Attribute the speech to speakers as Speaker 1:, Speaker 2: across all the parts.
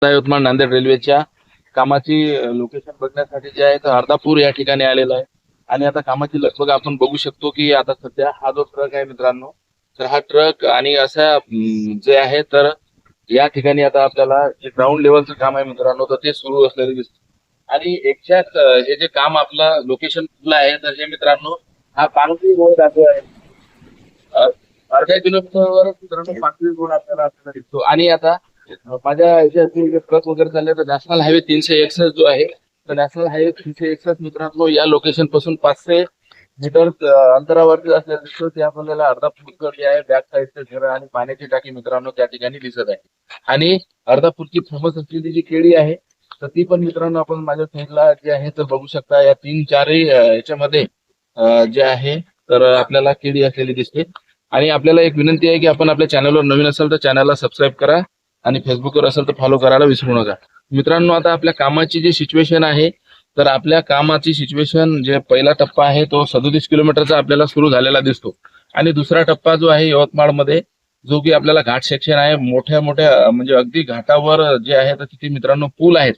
Speaker 1: यवतमाळ नांदेड रेल्वेच्या कामाची लोकेशन बघण्यासाठी जे आहे तर अर्धापूर या ठिकाणी आलेलं आहे आणि आता कामाची लगबग आपण बघू शकतो की आता सध्या हा जो ट्रक आहे मित्रांनो, तर हा ट्रक आणि असा जे आहे तर या ठिकाणी आता आपल्याला जे ग्राउंड लेवलचं काम आहे मित्रांनो, तर ते सुरू असलेलं दिसतं आणि एक्झॅक्ट हे जे काम आपलं लोकेशन कुठलं आहे तर हे मित्रांनो हा पांगरी रोड आहे. अ, अर्ध्या किलोमीटरवर मित्रांनो पांगरी रोड आपल्याला दिसतो आणि आता माझ्या याच्यातील ट्रक वगैरे चालले तर नॅशनल हायवे 361 जो आहे तर नॅशनल हायवे 361 मित्रांनो या लोकेशन पासून 500 मीटर अंतरावरती असलेलं दिसतो. ते आपल्याला अर्धापूरकर जे आहे बॅक साईडचं घर आणि पाण्याची टाकी मित्रांनो त्या ठिकाणी दिसत आहे आणि अर्धापूरची फेमस असलेली जी केळी आहे तर ती पण मित्रांनो आपण माझ्या साईडला जे आहे तर बघू शकता. या 3-4 याच्यामध्ये जे आहे तर आपल्याला केळी असलेली दिसते आणि आपल्याला एक विनंती आहे की आपण आपल्या चॅनलवर नवीन असाल तर चॅनलला सबस्क्राईब करा आणि फेसबुकवर असेल तर फॉलो करायला विसरू नका. मित्रांनो, आता आपल्या कामाची जी सिच्युएशन आहे तर आपल्या कामाची सिच्युएशन जे पहिला टप्पा आहे तो 37 किलोमीटरचा आपल्याला सुरू झालेला दिसतो आणि दुसरा टप्पा जो आहे यवतमाळमध्ये जो की आपल्याला घाट सेक्शन आहे, मोठ्या मोठ्या म्हणजे अगदी घाटावर जे आहे तर तिथे मित्रांनो पूल आहेत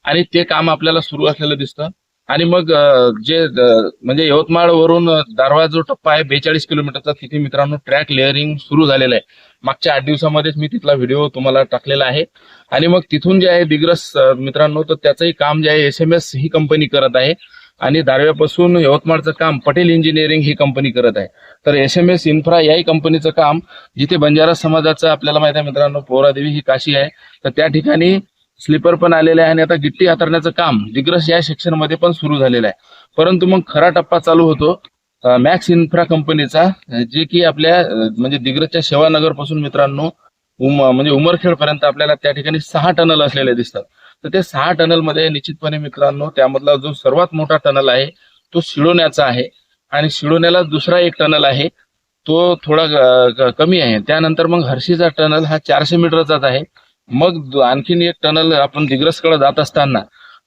Speaker 1: आणि ते काम आपल्याला सुरू असलेलं दिसतं आणि मग म्हणजे यवतमाळ वरून दारव्हा जो टप्पा आहे 42 किलोमीटरचा तिथे मित्रांनो ट्रॅक लेअरिंग सुरू झालेलं आहे. मागच्या 8 दिवसामध्येच मी तिथला व्हिडिओ तुम्हाला टाकलेला आहे आणि मग तिथून जे आहे दिग्रस मित्रांनो तर त्याचंही काम जे आहे SMS ही कंपनी करत आहे आणि दारव्यापासून यवतमाळचं काम पटेल इंजिनिअरिंग ही कंपनी करत आहे. तर SMS इन्फ्रा याही कंपनीचं काम जिथे बंजारा समाजाचं आपल्याला माहित आहे मित्रांनो पोहरादेवी ही काशी आहे तर त्या ठिकाणी स्लीपर पण आलेले आहे आणि आता गिट्टी हातरण्याचं काम दिग्रस या सेक्शन मध्ये पण सुरू झालेलं आहे. परंतु मग खरा टप्पा चालू होतो मॅक्स इन्फ्रा कंपनीचा जे की आपल्या म्हणजे दिग्रसच्या सेवानगर पासून मित्रांनो म्हणजे उमरखेड पर्यंत आपल्याला त्या ठिकाणी 6 टनल असलेले दिसतात. तर ते 6 टनल मध्ये निश्चितपणे मित्रांनो त्यामधला जो सर्वात मोठा टनल आहे तो शिळोण्याचा आहे आणि शिळोण्याला दुसरा एक टनल आहे तो थोडा कमी आहे. त्यानंतर मग हर्षीचा टनल हा 400 मीटरचाच आहे. मग आणखीन एक टनल आपण दिग्रसकडे जात असताना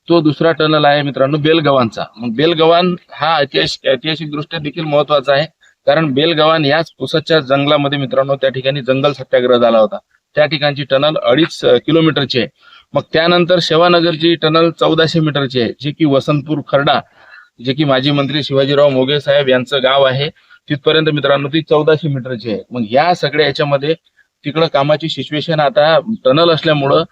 Speaker 1: तो दुसरा टनल आहे मित्रांनो बेलगव्हाणचा. मग बेलगव्हाण हा ऐतिहासिक दृष्ट्या देखील महत्वाचा आहे कारण बेलगव्हाण याच पुसदच्या जंगलामध्ये मित्रांनो त्या ठिकाणी जंगल सत्याग्रह झाला होता. त्या ठिकाणची टनल 2.5 किलोमीटरची आहे. मग त्यानंतर शेवानगरची टनल 1400 मीटरची आहे जी की वसंतपूर खर्डा जे की माजी मंत्री शिवाजीराव मोघे साहेब यांचं गाव आहे तिथपर्यंत मित्रांनो ती 1400 मीटरची आहे. मग या सगळ्या याच्यामध्ये तिकडं कामाची सिच्युएशन आता टनल असल्यामुळं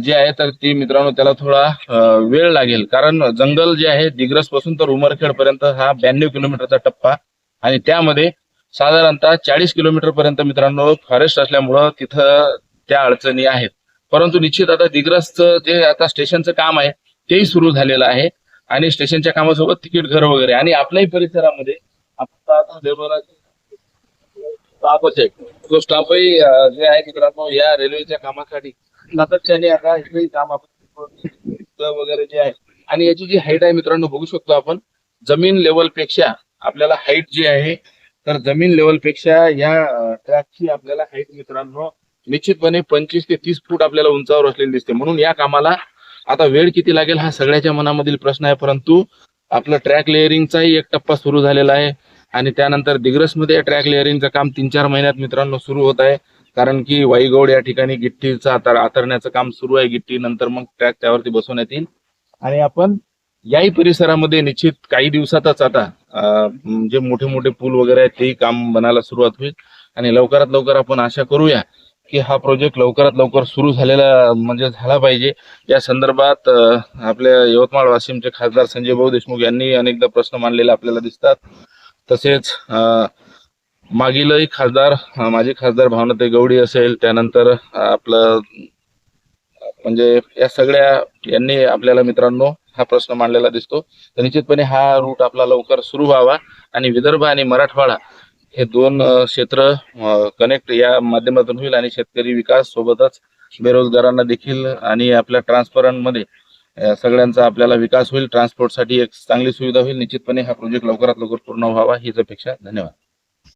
Speaker 1: जे आहे तर ती मित्रांनो त्याला थोडा वेळ लागेल कारण जंगल जे आहे दिग्रस पासून तर उमरखेड पर्यंत हा 92 किलोमीटरचा टप्पा आणि त्यामध्ये साधारणतः 40 किलोमीटर पर्यंत मित्रांनो फॉरेस्ट असल्यामुळं तिथं त्या अडचणी आहेत. परंतु निश्चित आता दिग्रसचं जे आता स्टेशनचं काम आहे तेही सुरू झालेलं आहे आणि स्टेशनच्या कामासोबत तिकीट घर वगैरे आणि आपल्याही परिसरामध्ये आपण आता स्टाफच आहे तो स्टाफही जे आहे मित्रांनो या रेल्वेच्या कामासाठी सातत्याने आता इथेही काम आपण वगैरे जे आहे आणि याची जी हाईट आहे मित्रांनो बघू शकतो आपण जमीन लेवल पेक्षा आपल्याला हाईट जी आहे तर जमीन लेवल पेक्षा या ट्रॅकची आपल्याला हाईट मित्रांनो निश्चितपणे 25 ते 30 फूट आपल्याला उंचावर असलेली दिसते. म्हणून या कामाला आता वेळ किती लागेल हा सगळ्याच्या मनामधील प्रश्न आहे. परंतु आपलं ट्रॅक लेअरिंगचाही एक टप्पा सुरू झालेला आहे आणि त्यानंतर दिग्रसमध्ये ट्रॅक लेअरिंगचं काम 3-4 महिन्यात मित्रांनो सुरू होत आहे कारण की वाईगौड या ठिकाणी गिट्टीचं आतरण्याचं काम सुरू आहे. गिट्टी नंतर मग ट्रॅक त्यावरती बसवण्यात येईल आणि आपण याही परिसरामध्ये निश्चित काही दिवसातच आता जे मोठे मोठे पूल वगैरे आहेत तेही काम बनायला सुरुवात होईल आणि लवकरात लवकर आपण आशा करूया की हा प्रोजेक्ट लवकरात लवकर सुरू झालेला म्हणजे झाला पाहिजे. या संदर्भात आपल्या यवतमाळ वाशिमचे खासदार संजय भाऊ देशमुख यांनी अनेकदा प्रश्न मांडलेले आपल्याला दिसतात. तसेच मागीलही खासदार माजी खासदार भावनाताई गवळी असेल त्यानंतर आपलं म्हणजे या सगळ्या यांनी आपल्याला मित्रांनो हा प्रश्न मांडलेला दिसतो. तर निश्चितपणे हा रूट आपला लवकर सुरू व्हावा आणि विदर्भ आणि मराठवाडा हे दोन क्षेत्र कनेक्ट या माध्यमातून होईल आणि शेतकरी विकास सोबतच बेरोजगारांना देखील आणि आपल्या ट्रान्सपोर्टमध्ये सगळ्यांचा आपल्याला विकास होईल. ट्रान्सपोर्टसाठी एक चांगली सुविधा होईल. निश्चितपणे हा प्रोजेक्ट लवकरात लवकर पूर्ण व्हावा हीच अपेक्षा. धन्यवाद.